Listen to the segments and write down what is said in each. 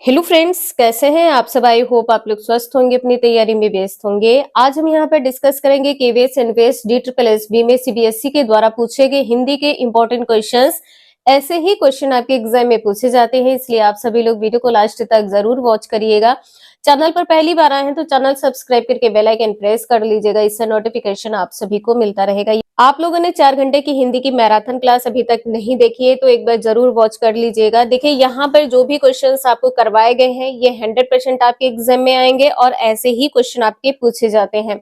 Hello friends, कैसे हैं आप सब। आई होप आप लोग स्वस्थ होंगे, अपनी तैयारी में व्यस्त होंगे। आज हम यहाँ पर डिस्कस करेंगे केवीएस एनवीएस DSSB में सीबीएसई के द्वारा पूछे गए हिंदी के इंपॉर्टेंट क्वेश्चंस। ऐसे ही क्वेश्चन आपके एग्जाम में पूछे जाते हैं, इसलिए आप सभी लोग वीडियो को लास्ट तक जरूर वॉच करिएगा। चैनल पर पहली बार आए हैं तो चैनल सब्सक्राइब करके बेल आइकन प्रेस कर लीजिएगा, इससे नोटिफिकेशन आप सभी को मिलता रहेगा। आप लोगों ने 4 घंटे की हिंदी की मैराथन क्लास अभी तक नहीं देखी है तो एक बार जरूर वॉच कर लीजिएगा। देखिए, यहाँ पर जो भी क्वेश्चंस आपको करवाए गए हैं ये 100% आपके एग्जाम में आएंगे और ऐसे ही क्वेश्चन आपके पूछे जाते हैं।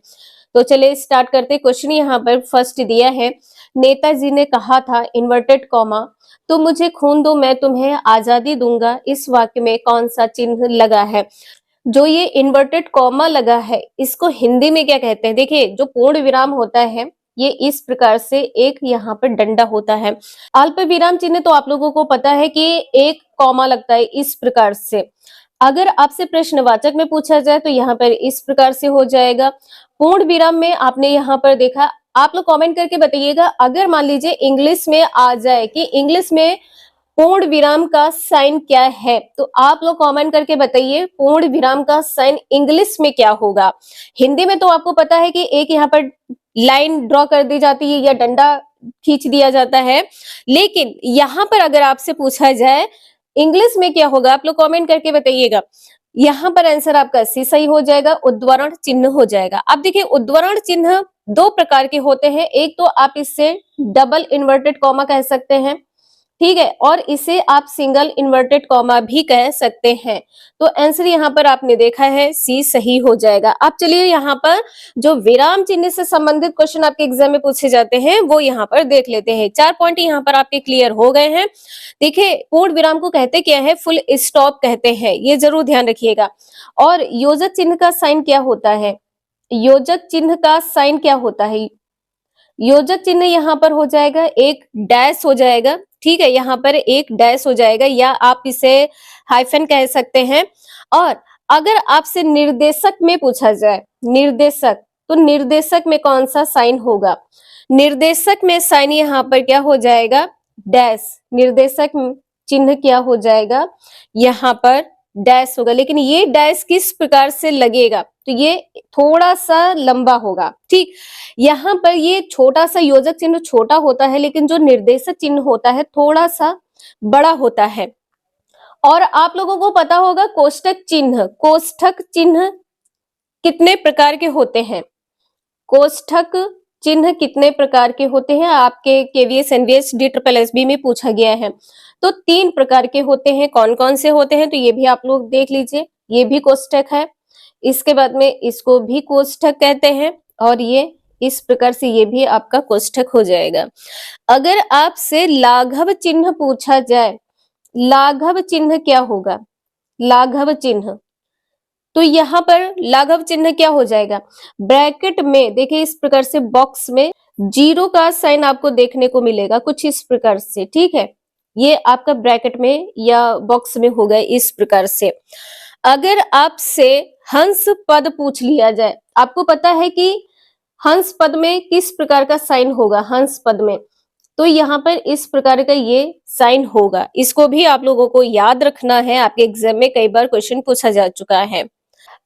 तो चलिए स्टार्ट करते। क्वेश्चन यहाँ पर फर्स्ट दिया है, नेताजी ने कहा था इन्वर्टेड कॉमा तो मुझे खून दो मैं तुम्हें आजादी दूंगा, इस वाक्य में कौन सा चिन्ह लगा है। जो ये इन्वर्टेड कॉमा लगा है इसको हिंदी में क्या कहते हैं। देखिए, जो पूर्ण विराम होता है ये इस प्रकार से एक यहाँ पर डंडा होता है। अल्प विराम चिन्ह तो आप लोगों को पता है कि एक कॉमा लगता है इस प्रकार से। अगर आपसे प्रश्नवाचक में पूछा जाए तो यहाँ पर इस प्रकार से हो जाएगा। पूर्ण विराम में आपने यहाँ पर देखा, आप लोग कमेंट करके बताइएगा। अगर मान लीजिए इंग्लिश में आ जाए कि इंग्लिश में पूर्ण विराम का साइन क्या है, तो आप लोग कमेंट करके बताइए पूर्ण विराम का साइन इंग्लिश में क्या होगा। हिंदी में तो आपको पता है कि एक यहाँ पर लाइन ड्रॉ कर दी जाती है या डंडा खींच दिया जाता है, लेकिन यहाँ पर अगर आपसे पूछा जाए इंग्लिश में क्या होगा, आप लोग कमेंट करके बताइएगा। यहाँ पर आंसर आपका सी सही हो जाएगा, उद्धरण चिन्ह हो जाएगा। अब देखिए, उद्धरण चिन्ह दो प्रकार के होते हैं। एक तो आप इससे डबल इन्वर्टेड कॉमा कह सकते हैं, ठीक है, और इसे आप सिंगल इन्वर्टेड कॉमा भी कह सकते हैं। तो आंसर यहाँ पर आपने देखा है सी सही हो जाएगा। अब चलिए यहाँ पर जो विराम चिन्ह से संबंधित क्वेश्चन आपके एग्जाम में पूछे जाते हैं वो यहाँ पर देख लेते हैं। 4 पॉइंट यहाँ पर आपके क्लियर हो गए हैं। देखिए, पूर्ण विराम को कहते क्या है, फुल स्टॉप कहते हैं, ये जरूर ध्यान रखिएगा। और योजक चिन्ह का साइन क्या होता है, योजक चिन्ह का साइन क्या होता है, योजक चिन्ह यहाँ पर हो जाएगा एक डैश हो जाएगा, ठीक है, यहाँ पर एक डैश हो जाएगा या आप इसे हाइफन कह सकते हैं। और अगर आपसे निर्देशक में पूछा जाए, निर्देशक, तो निर्देशक में कौन सा साइन होगा, निर्देशक में साइन यहाँ पर क्या हो जाएगा, डैश। निर्देशक चिन्ह क्या हो जाएगा, यहाँ पर डैश होगा। लेकिन ये डैश किस प्रकार से लगेगा, तो ये थोड़ा सा लंबा होगा, ठीक। यहाँ पर ये छोटा सा योजक चिन्ह छोटा होता है, लेकिन जो निर्देशक चिन्ह होता है थोड़ा सा बड़ा होता है। और आप लोगों को पता होगा कोष्ठक चिन्ह, कोष्ठक चिन्ह कितने प्रकार के होते हैं, कोष्ठक चिन्ह कितने प्रकार के होते हैं, आपके केवीएस एनवीएस DSSB में पूछा गया है। तो 3 प्रकार के होते हैं। कौन कौन से होते हैं, तो ये भी आप लोग देख लीजिए। ये भी कोष्ठक है, इसके बाद में इसको भी कोष्ठक कहते हैं, और ये इस प्रकार से ये भी आपका कोष्ठक हो जाएगा। अगर आपसे लाघव चिन्ह पूछा जाए, लाघव चिन्ह क्या होगा, लाघव चिन्ह, तो यहाँ पर लाघव चिन्ह क्या हो जाएगा, ब्रैकेट में देखिए इस प्रकार से बॉक्स में जीरो का साइन आपको देखने को मिलेगा कुछ इस प्रकार से, ठीक है। ये आपका ब्रैकेट में या बॉक्स में होगा इस प्रकार से। अगर आपसे हंस पद पूछ लिया जाए, आपको पता है कि हंस पद में किस प्रकार का साइन होगा, हंस पद में, तो यहाँ पर इस प्रकार का ये साइन होगा। इसको भी आप लोगों को याद रखना है, आपके एग्जाम में कई बार क्वेश्चन पूछा जा चुका है।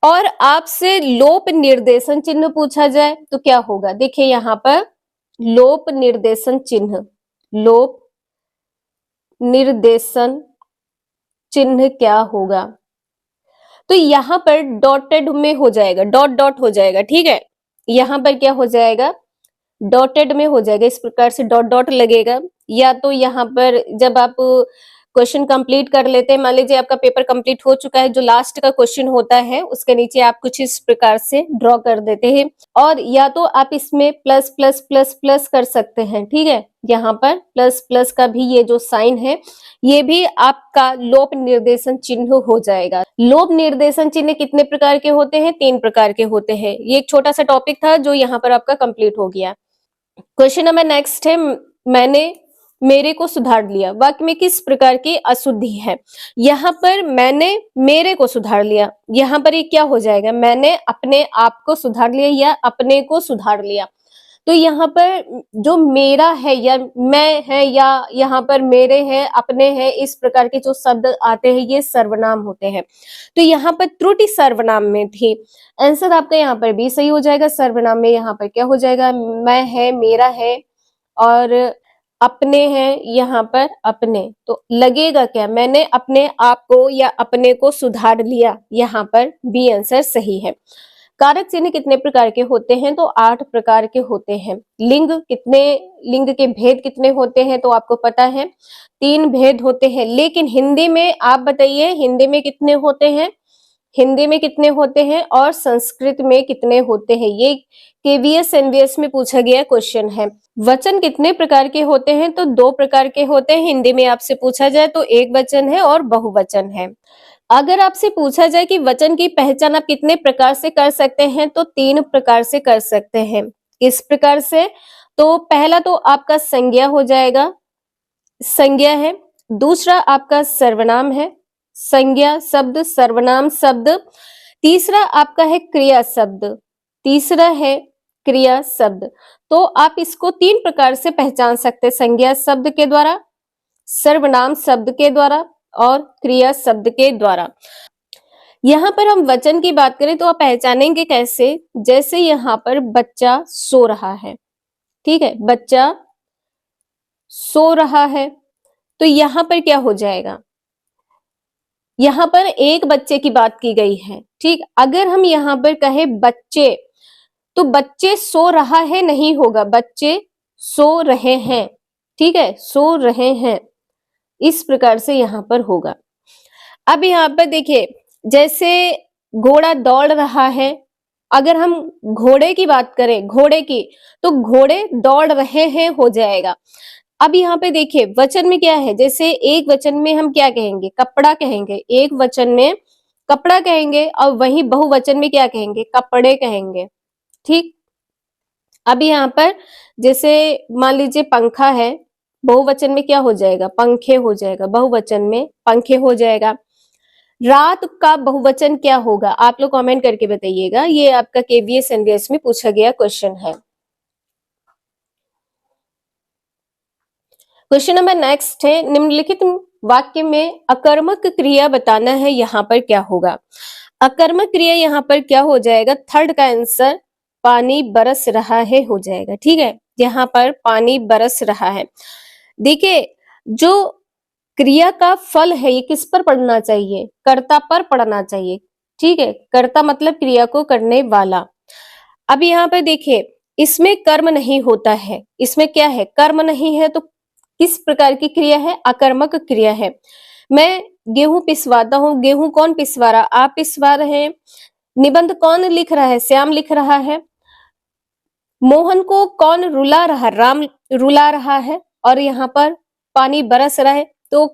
और आपसे लोप निर्देशन चिन्ह पूछा जाए तो क्या होगा, देखिए यहाँ पर लोप निर्देशन चिन्ह, लोप निर्देशन चिन्ह क्या होगा, तो यहाँ पर डॉटेड में हो जाएगा, डॉट डॉट हो जाएगा, ठीक है। यहाँ पर क्या हो जाएगा, डॉटेड में हो जाएगा, इस प्रकार से डॉट डॉट लगेगा। या तो यहाँ पर जब आप क्वेश्चन कंप्लीट कर लेते हैं, मान लीजिए आपका पेपर कंप्लीट हो चुका है, जो लास्ट का क्वेश्चन होता है उसके नीचे आप कुछ इस प्रकार से ड्रॉ कर देते हैं। और या तो आप इसमें प्लस प्लस प्लस प्लस कर सकते हैं, ठीक है। यहाँ पर प्लस प्लस का भी ये जो साइन है ये भी आपका लोप निर्देशन चिन्ह हो जाएगा। लोप निर्देशन चिन्ह कितने प्रकार के होते हैं, 3 प्रकार के होते हैं। ये एक छोटा सा टॉपिक था जो यहाँ पर आपका कंप्लीट हो गया। क्वेश्चन नंबर नेक्स्ट है, मैंने मेरे को सुधार लिया, वाक्य में किस प्रकार की अशुद्धि है। यहाँ पर मैंने मेरे को सुधार लिया, यहाँ पर ये क्या हो जाएगा, मैंने अपने आप को सुधार लिया या अपने को सुधार लिया। तो यहाँ पर जो मेरा है या मैं है या यहाँ पर मेरे हैं, अपने हैं, इस प्रकार के जो शब्द आते हैं ये सर्वनाम होते हैं। तो यहाँ पर त्रुटि सर्वनाम में थी। आंसर आपका यहाँ पर भी सही हो जाएगा। सर्वनाम में यहाँ पर क्या हो जाएगा, मैं है, मेरा है और अपने हैं, यहाँ पर अपने। तो लगेगा क्या, मैंने अपने आप को या अपने को सुधार लिया, यहाँ पर बी आंसर सही है। कारक चिन्ह कितने प्रकार के होते हैं, तो 8 प्रकार के होते हैं। लिंग के भेद कितने होते हैं, तो आपको पता है 3 भेद होते हैं। लेकिन हिंदी में आप बताइए, हिंदी में कितने होते हैं, हिंदी में कितने होते हैं और संस्कृत में कितने होते हैं, ये केवीएस एनवीएस में पूछा गया क्वेश्चन है। वचन कितने प्रकार के होते हैं, तो 2 प्रकार के होते हैं। हिंदी में आपसे पूछा जाए तो एक वचन है और बहुवचन है। अगर आपसे पूछा जाए कि वचन की पहचान आप कितने प्रकार से कर सकते हैं, तो 3 प्रकार से कर सकते हैं। किस प्रकार से, तो पहला तो आपका संज्ञा हो जाएगा, संज्ञा है। दूसरा आपका सर्वनाम है, संज्ञा शब्द, सर्वनाम शब्द। तीसरा आपका है क्रिया शब्द, तीसरा है क्रिया शब्द। तो आप इसको 3 प्रकार से पहचान सकते हैं, संज्ञा शब्द के द्वारा, सर्वनाम शब्द के द्वारा और क्रिया शब्द के द्वारा। यहाँ पर हम वचन की बात करें तो आप पहचानेंगे कैसे, जैसे यहाँ पर बच्चा सो रहा है, ठीक है, बच्चा सो रहा है, तो यहाँ पर क्या हो जाएगा, यहाँ पर एक बच्चे की बात की गई है, ठीक। अगर हम यहाँ पर कहे बच्चे, तो बच्चे सो रहा है नहीं होगा, बच्चे सो रहे हैं, ठीक है, सो रहे हैं, इस प्रकार से यहाँ पर होगा। अब यहाँ पर देखिए, जैसे घोड़ा दौड़ रहा है, अगर हम घोड़े की बात करें, घोड़े की, तो घोड़े दौड़ रहे हैं हो जाएगा। अब यहाँ पे देखिए वचन में क्या है, जैसे एक वचन में हम क्या कहेंगे, कपड़ा कहेंगे, एक वचन में कपड़ा कहेंगे और वहीं बहुवचन में क्या कहेंगे, कपड़े कहेंगे, ठीक। अब यहाँ पर जैसे मान लीजिए पंखा है, बहुवचन में क्या हो जाएगा, पंखे हो जाएगा, बहुवचन में पंखे हो जाएगा। रात का बहुवचन क्या होगा, आप लोग कमेंट करके बताइएगा, ये आपका केवीएस एनवीएस में पूछा गया क्वेश्चन है। क्वेश्चन नंबर नेक्स्ट है, निम्नलिखित वाक्य में अकर्मक क्रिया बताना है, यहाँ पर क्या होगा। अकर्मक क्रिया यहाँ पर क्या हो जाएगा, थर्ड का आंसर पानी बरस रहा है हो जाएगा, ठीक है, यहाँ पर पानी बरस रहा है। देखिए जो क्रिया का फल है ये किस पर पड़ना चाहिए, कर्ता पर पड़ना चाहिए, ठीक है, कर्ता मतलब क्रिया को करने वाला। अब यहाँ पर देखिए इसमें कर्म नहीं होता है, इसमें क्या है, कर्म नहीं है, तो किस प्रकार की क्रिया है, अकर्मक क्रिया है। मैं गेहूं पिसवाता हूँ, गेहूं कौन पिसवा रहा, आप पिसवा रहे हैं। निबंध कौन लिख रहा है, श्याम लिख रहा है। मोहन को कौन रुला रहा, राम रुला रहा है। और यहाँ पर पानी बरस रहा है, तो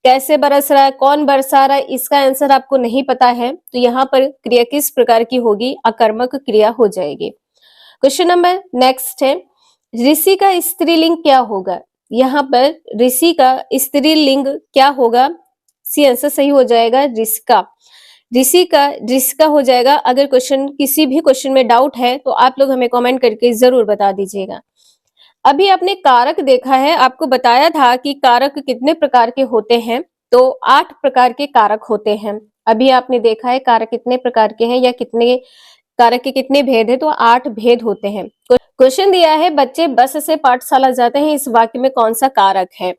कैसे बरस रहा है, कौन बरसा रहा है, इसका आंसर आपको नहीं पता है, तो यहाँ पर क्रिया किस प्रकार की होगी, अकर्मक क्रिया हो जाएगी। क्वेश्चन नंबर नेक्स्ट है, ऋषि का स्त्रीलिंग क्या होगा, यहाँ पर ऋषि का स्त्रीलिंग क्या होगा, सी आंसर सही हो जाएगा, ऋषिका, ऋषिका हो जाएगा। अगर क्वेश्चन किसी भी क्वेश्चन में डाउट है तो आप लोग हमें कमेंट करके जरूर बता दीजिएगा। अभी आपने कारक देखा है, आपको बताया था कि कारक कितने प्रकार के होते हैं, तो 8 प्रकार के कारक होते हैं। अभी आपने देखा है कारक कितने प्रकार के हैं या कितने कारक के कितने भेद है, तो 8 भेद होते हैं। क्वेश्चन दिया है बच्चे बस से पाठशाला जाते हैं, इस वाक्य में कौन सा कारक है,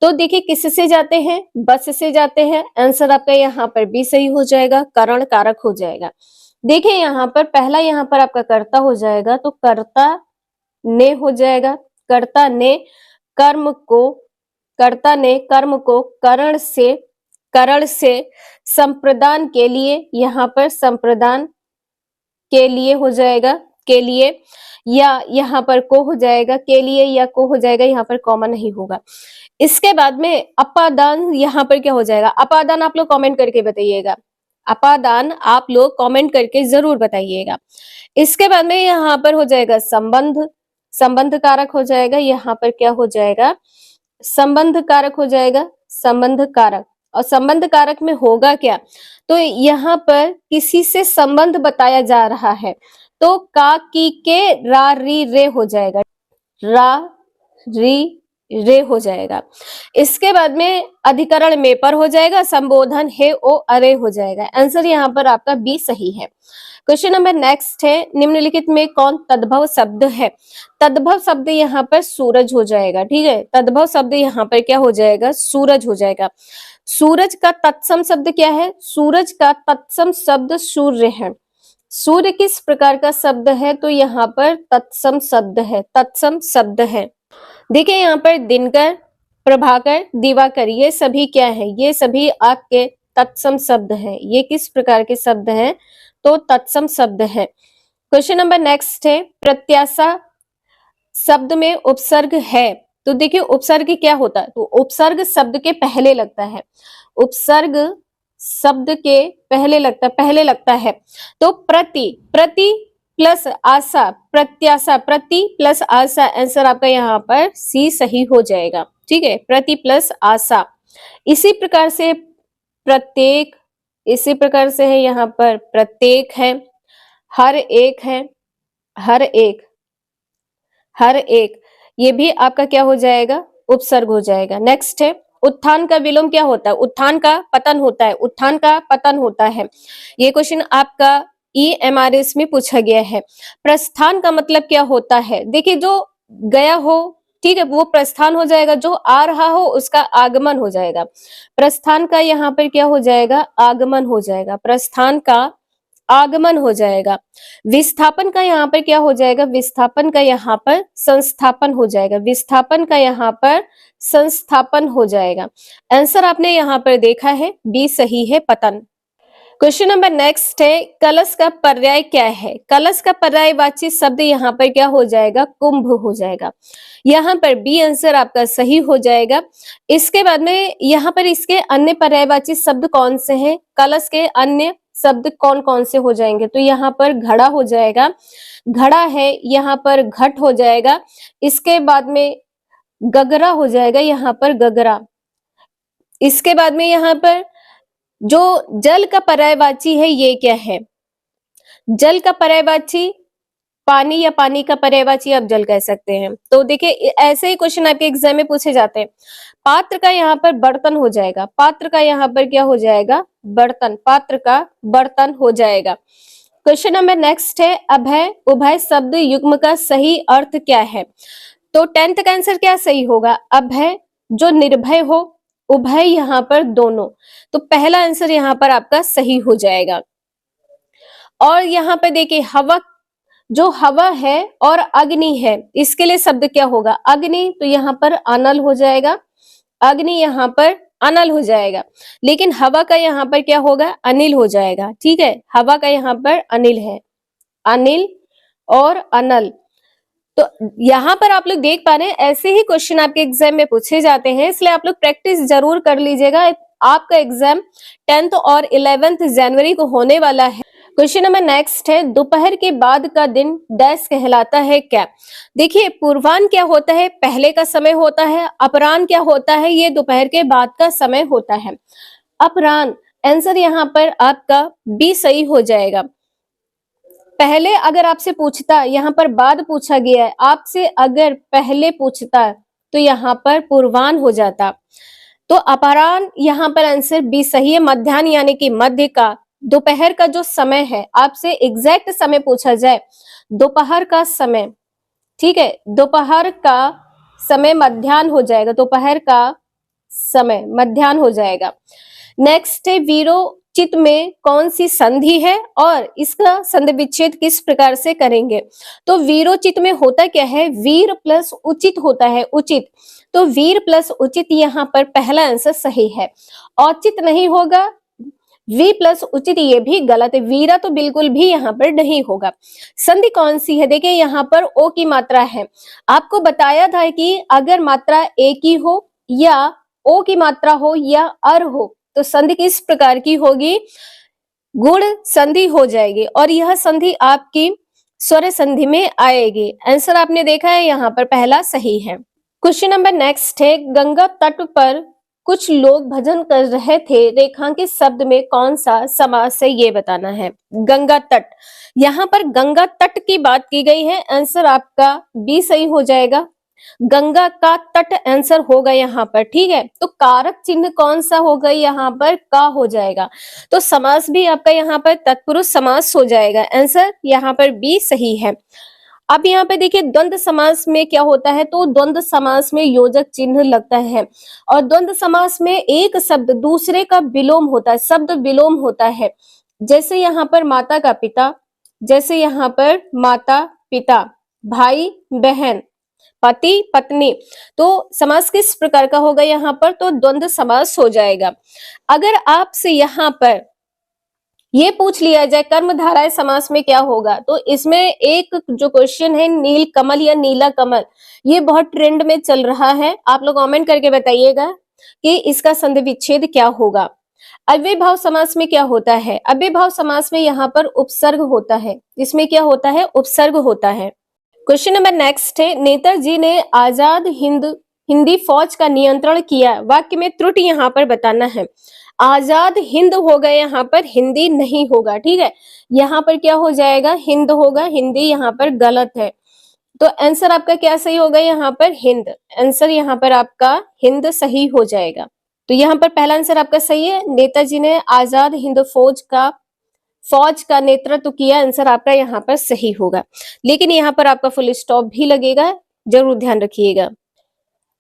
तो देखिए किससे जाते हैं, बस से जाते हैं, आंसर आपका यहाँ पर भी सही हो जाएगा, करण कारक हो जाएगा। देखिए यहाँ पर पहला यहाँ पर आपका कर्ता हो जाएगा, तो कर्ता ने हो जाएगा, कर्ता ने कर्म को करण से संप्रदान के लिए, यहाँ पर संप्रदान के लिए हो जाएगा, के लिए, या यहाँ पर को हो जाएगा, के लिए या को हो जाएगा, यहाँ पर कॉमा नहीं होगा। इसके बाद में अपादान, यहाँ पर क्या हो जाएगा, अपादान आप लोग कमेंट करके बताइएगा, अपादान आप लोग कमेंट करके जरूर बताइएगा। इसके बाद में यहाँ पर हो जाएगा संबंध कारक हो जाएगा, यहाँ पर क्या हो जाएगा, संबंध कारक हो जाएगा, संबंध कारक। और संबंध कारक में होगा क्या, तो यहाँ पर किसी से संबंध बताया जा रहा है, तो का की के रा री रे हो जाएगा, रा री रे हो जाएगा। इसके बाद में अधिकरण में पर हो जाएगा, संबोधन हे ओ अरे हो जाएगा। आंसर यहाँ पर आपका बी सही है। क्वेश्चन नंबर नेक्स्ट है, निम्नलिखित में कौन तद्भव शब्द है? तद्भव शब्द यहाँ पर सूरज हो जाएगा, ठीक है। तद्भव शब्द यहाँ पर क्या हो जाएगा? सूरज हो जाएगा। सूरज का तत्सम शब्द क्या है? सूरज का तत्सम शब्द सूर्य है। सूर्य किस प्रकार का शब्द है? तो यहाँ पर तत्सम शब्द है, तत्सम शब्द है। देखिए यहाँ पर दिनकर, प्रभाकर, दिवाकर, ये सभी क्या है? ये सभी आपके तत्सम शब्द है। ये किस प्रकार के शब्द हैं? तो तत्सम शब्द है। क्वेश्चन नंबर नेक्स्ट है, प्रत्याशा शब्द में उपसर्ग है। तो देखिए उपसर्ग क्या होता है? तो उपसर्ग शब्द के पहले लगता है। उपसर्ग शब्द के पहले लगता है। तो प्रति, प्रति प्लस आशा, प्रत्याशा, प्रति प्लस आशा। आंसर आपका यहाँ पर सी सही हो जाएगा, ठीक है। प्रति प्लस आशा। इसी प्रकार से प्रत्येक, इसी प्रकार से है यहाँ पर प्रत्येक है, हर एक है, हर एक, हर एक, ये भी आपका क्या हो जाएगा? उपसर्ग हो जाएगा। नेक्स्ट है, उत्थान का विलोम क्या होता है? उत्थान का पतन होता है, उत्थान का पतन होता है। ये क्वेश्चन आपका EMRS में पूछा गया है। प्रस्थान का मतलब क्या होता है? देखिए जो गया हो, ठीक है, वो प्रस्थान हो जाएगा। जो आ रहा हो उसका आगमन हो जाएगा। प्रस्थान का यहाँ पर क्या हो जाएगा? आगमन हो जाएगा। प्रस्थान का आगमन हो जाएगा। विस्थापन का यहाँ पर क्या हो जाएगा? विस्थापन का यहाँ पर संस्थापन हो जाएगा। विस्थापन का यहाँ पर संस्थापन हो जाएगा। आंसर आपने यहाँ पर देखा है, बी सही है, पतन। क्वेश्चन नंबर नेक्स्ट है, कलश का पर्याय क्या है? कलश का पर्यायवाची शब्द यहाँ पर क्या हो जाएगा? कुंभ हो जाएगा। यहाँ पर बी आंसर आपका सही हो जाएगा। इसके बाद में यहाँ पर इसके अन्य पर्यायवाची शब्द कौन से हैं? कलश के अन्य शब्द कौन कौन से हो जाएंगे? तो यहाँ पर घड़ा हो जाएगा, घड़ा है, यहाँ पर घट हो जाएगा। इसके बाद में गगरा हो जाएगा, यहाँ पर गगरा। इसके बाद में यहाँ पर जो जल का पर्यायवाची है ये क्या है? जल का पर्यायवाची पानी, या पानी का पर्यायवाची आप जल कह सकते हैं। तो देखिए ऐसे ही क्वेश्चन आपके एग्जाम में पूछे जाते हैं। पात्र का यहाँ पर बर्तन हो जाएगा, पात्र का यहाँ पर क्या हो जाएगा? बर्तन, पात्र का बर्तन हो जाएगा। क्वेश्चन नंबर नेक्स्ट है, अभय उभय शब्द युग्म का सही अर्थ क्या है? तो 10th का आंसर क्या सही होगा? अभय जो निर्भय हो, उभय यहाँ पर दोनों। तो पहला आंसर यहाँ पर आपका सही हो जाएगा। और यहाँ पे देखिए हवा, जो हवा है और अग्नि है, इसके लिए शब्द क्या होगा? अग्नि, तो यहाँ पर अनल हो जाएगा, अग्नि यहाँ पर अनल हो जाएगा। लेकिन हवा का यहाँ पर क्या होगा? अनिल हो जाएगा, ठीक है। हवा का यहाँ पर अनिल है, अनिल और अनल। तो यहाँ पर आप लोग देख पा रहे हैं ऐसे ही क्वेश्चन आपके एग्जाम में पूछे जाते हैं, इसलिए आप लोग प्रैक्टिस जरूर कर लीजिएगा। आपका एग्जाम 10th और 11th जनवरी को होने वाला है। क्वेश्चन नंबर नेक्स्ट है, दोपहर के बाद का दिन डैश कहलाता है क्या? देखिए पूर्वाह्न क्या होता है? पहले का समय होता है। अपराह्न क्या होता है? ये दोपहर के बाद का समय होता है, अपराह्न। आंसर यहाँ पर आपका बी सही हो जाएगा। पहले अगर आपसे पूछता, यहाँ पर बाद पूछा गया है, आपसे अगर पहले पूछता तो यहाँ पर पूर्वाह्न हो जाता। तो अपराह्न यहाँ पर आंसर बी सही है। मध्याह्न यानी कि मध्य का, दोपहर का जो समय है, आपसे एग्जैक्ट समय पूछा जाए, दोपहर का समय, ठीक है, दोपहर का समय मध्याह्न हो जाएगा, दोपहर का समय मध्याह्न हो जाएगा। नेक्स्ट है, वीरोचित में कौन सी संधि है और इसका संधि विच्छेद किस प्रकार से करेंगे? तो वीरोचित में होता क्या है? वीर प्लस उचित होता है, उचित। तो वीर प्लस उचित यहाँ पर पहला आंसर सही है। औचित नहीं होगा, वी प्लस उचित ये भी गलत है। वीरा तो बिल्कुल भी यहाँ पर नहीं होगा। संधि कौन सी है? देखिए यहाँ पर ओ की मात्रा है। आपको बताया था कि अगर मात्रा ए की हो या ओ की मात्रा हो या अर हो तो संधि किस प्रकार की होगी? गुण संधि हो जाएगी, और यह संधि आपकी स्वर संधि में आएगी। आंसर आपने देखा है यहाँ पर पहला सही है। क्वेश्चन नंबर नेक्स्ट है, गंगा तट पर कुछ लोग भजन कर रहे थे, रेखांकित शब्द में कौन सा समास है ये बताना है। गंगा तट, यहाँ पर गंगा तट की बात की गई है, आंसर आपका बी सही हो जाएगा। गंगा का तट आंसर होगा यहाँ पर, ठीक है। तो कारक चिन्ह कौन सा होगा यहाँ पर, का हो जाएगा। तो समास भी आपका यहाँ पर तत्पुरुष समास हो जाएगा, आंसर यहाँ पर बी सही है। अब यहाँ पे देखिए द्वंद्व समास में क्या होता है, तो द्वंद्व समास में योजक चिन्ह लगता है और द्वंद्व समास में एक शब्द दूसरे का विलोम होता है, शब्द विलोम होता है। जैसे यहाँ पर माता का पिता, जैसे यहाँ पर माता पिता, भाई बहन, पति पत्नी, तो समास किस प्रकार का होगा यहाँ पर, तो द्वंद्व समास हो जाएगा। अगर आपसे यहाँ पर ये पूछ लिया जाए कर्मधारय समास में क्या होगा, तो इसमें एक जो क्वेश्चन है नील कमल या नीला कमल, ये बहुत ट्रेंड में चल रहा है। आप लोग कमेंट करके बताइएगा कि इसका संधि विच्छेद क्या होगा। अव्ययभाव समास में क्या होता है, अव्ययभाव समास में यहाँ पर उपसर्ग होता है, इसमें क्या होता है, उपसर्ग होता है। क्वेश्चन नंबर नेक्स्ट है, नेताजी ने आजाद हिंदी फौज का नियंत्रण किया, वाक्य में त्रुटि यहाँ पर बताना है। आजाद हिंद होगा यहाँ पर, हिंदी नहीं होगा, ठीक है। यहाँ पर क्या हो जाएगा, हिंद होगा, हिंदी यहाँ पर गलत है। तो आंसर आपका क्या सही होगा यहाँ पर, हिंद। आंसर यहाँ पर आपका हिंद सही हो जाएगा। तो यहाँ पर पहला आंसर आपका सही है, नेताजी ने आजाद हिंद फौज का नेतृत्व किया, आंसर आपका यहाँ पर सही होगा। लेकिन यहाँ पर आपका फुल स्टॉप भी लगेगा, जरूर ध्यान रखिएगा।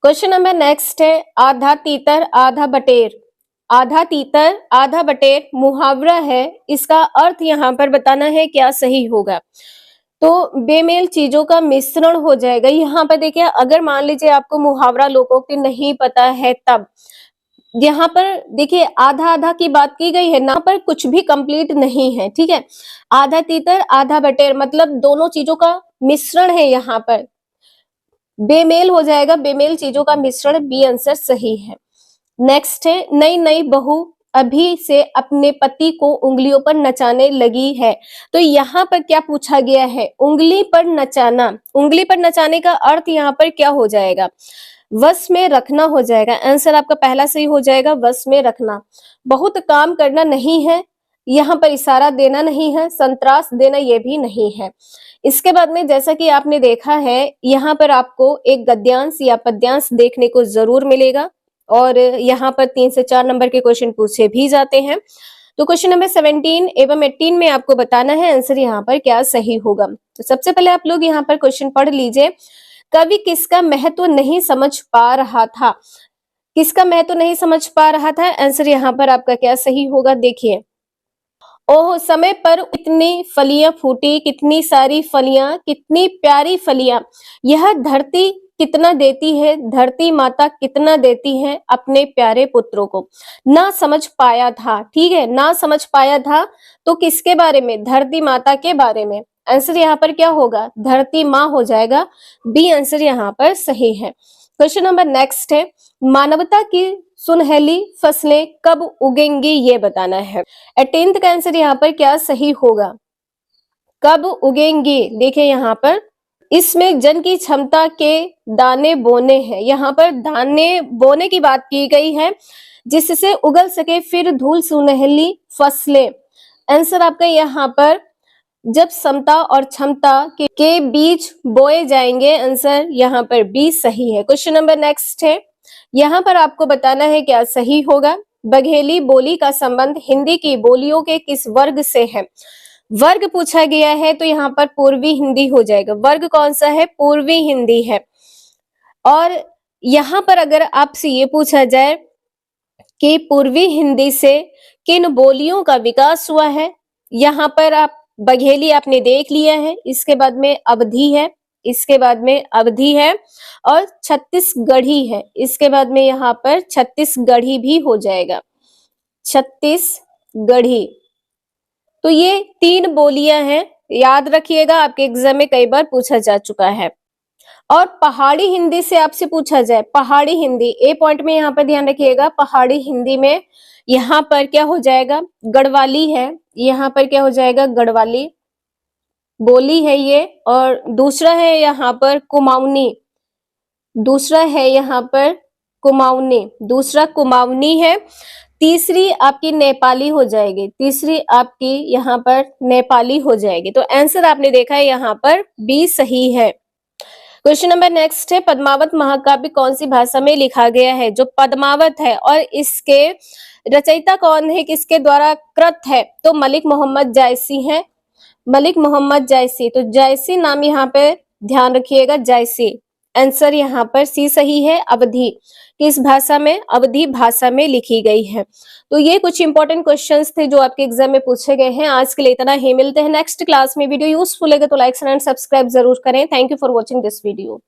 क्वेश्चन नंबर नेक्स्ट है, आधा तीतर आधा बटेर। आधा तीतर आधा बटेर मुहावरा है, इसका अर्थ यहाँ पर बताना है क्या सही होगा। तो बेमेल चीजों का मिश्रण हो जाएगा। यहाँ पर देखिए अगर मान लीजिए आपको मुहावरा लोकोक्ति नहीं पता है, तब यहाँ पर देखिए आधा आधा की बात की गई है ना, पर कुछ भी कंप्लीट नहीं है, ठीक है। आधा तीतर आधा बटेर मतलब दोनों चीजों का मिश्रण है, यहाँ पर बेमेल हो जाएगा, बेमेल चीजों का मिश्रण, बी आंसर सही है। नेक्स्ट है, नई नई बहू अभी से अपने पति को उंगलियों पर नचाने लगी है। तो यहाँ पर क्या पूछा गया है, उंगली पर नचाना। उंगली पर नचाने का अर्थ यहाँ पर क्या हो जाएगा, वश में रखना हो जाएगा। आंसर आपका पहला सही हो जाएगा, वश में रखना। बहुत काम करना नहीं है, यहाँ पर इशारा देना नहीं है, संतरास देना ये भी नहीं है। इसके बाद में जैसा कि आपने देखा है, यहाँ पर आपको एक गद्यांश या पद्यांश देखने को जरूर मिलेगा और यहाँ पर 3 से 4 नंबर के क्वेश्चन पूछे भी जाते हैं। तो क्वेश्चन नंबर 17 एवं 18 में आपको बताना है आंसर यहाँ पर क्या सही होगा। तो सबसे पहले आप लोग यहाँ पर क्वेश्चन पढ़ लीजिए। कवि किसका महत्व नहीं समझ पा रहा था, किसका महत्व नहीं समझ पा रहा था, आंसर यहाँ पर आपका क्या सही होगा। देखिए, ओह समय पर इतनी फलियां फूटी, कितनी सारी फलियां, कितनी प्यारी फलियां, यह धरती कितना देती है, धरती माता कितना देती है अपने प्यारे पुत्रों को। ना समझ पाया था, ठीक है, ना समझ पाया था, तो किसके बारे में, धरती माता के बारे में। आंसर यहाँ पर क्या होगा, धरती माँ हो जाएगा, बी आंसर यहाँ पर सही है। क्वेश्चन नंबर नेक्स्ट है, मानवता की सुनहली फसलें कब उगेंगी ये बताना है। 18th का आंसर यहाँ पर क्या सही होगा, कब उगेंगी। देखिए यहाँ पर इसमें जन की क्षमता के दाने बोने हैं, यहाँ पर दाने बोने की बात की गई है, जिससे उगल सके फिर धूल सुनहली फसलें। आंसर आपका यहाँ पर जब समता और क्षमता के बीच बोए जाएंगे, आंसर यहाँ पर बी सही है। क्वेश्चन नंबर नेक्स्ट है, यहाँ पर आपको बताना है क्या सही होगा। बघेली बोली का संबंध हिंदी की बोलियों के किस वर्ग से है। वर्ग पूछा गया है तो यहाँ पर पूर्वी हिंदी हो जाएगा। वर्ग कौन सा है, पूर्वी हिंदी है। और यहाँ पर अगर आपसे ये पूछा जाए कि पूर्वी हिंदी से किन बोलियों का विकास हुआ है, यहाँ पर आप बघेली आपने देख लिया है, इसके बाद में अवधी है, इसके बाद में अवधी है और छत्तीसगढ़ी है, इसके बाद में यहाँ पर छत्तीसगढ़ी भी हो जाएगा, छत्तीसगढ़ी। तो ये 3 बोलियां हैं, याद रखिएगा, आपके एग्जाम में कई बार पूछा जा चुका है। और पहाड़ी हिंदी से आपसे पूछा जाए, पहाड़ी हिंदी, ए पॉइंट में यहाँ पर ध्यान रखिएगा, पहाड़ी हिंदी में यहाँ पर क्या हो जाएगा, गढ़वाली है, यहाँ पर क्या हो जाएगा, गढ़वाली बोली है ये। और दूसरा है यहाँ पर कुमाऊनी, दूसरा है यहाँ पर कुमाऊनी, दूसरा कुमाऊनी है, तीसरी आपकी नेपाली हो जाएगी, तीसरी आपकी यहाँ पर नेपाली हो जाएगी। तो आंसर आपने देखा है यहाँ पर बी सही है। क्वेश्चन नंबर नेक्स्ट है, पद्मावत महाकाव्य कौन सी भाषा में लिखा गया है? जो पद्मावत है और इसके रचयिता कौन है, किसके द्वारा कृत है? तो मलिक मोहम्मद जायसी है, मलिक मोहम्मद जायसी। तो जायसी नाम यहाँ पे ध्यान रखिएगा, जायसी। आंसर यहाँ पर सी सही है, अवधी। किस भाषा में? अवधी भाषा में लिखी गई है। तो ये कुछ इंपॉर्टेंट क्वेश्चंस थे जो आपके एग्जाम में पूछे गए हैं। आज के लिए इतना ही, मिलते हैं नेक्स्ट क्लास में। वीडियो यूजफुल लगे तो लाइक एंड सब्सक्राइब जरूर करें। Thank you for watching this video.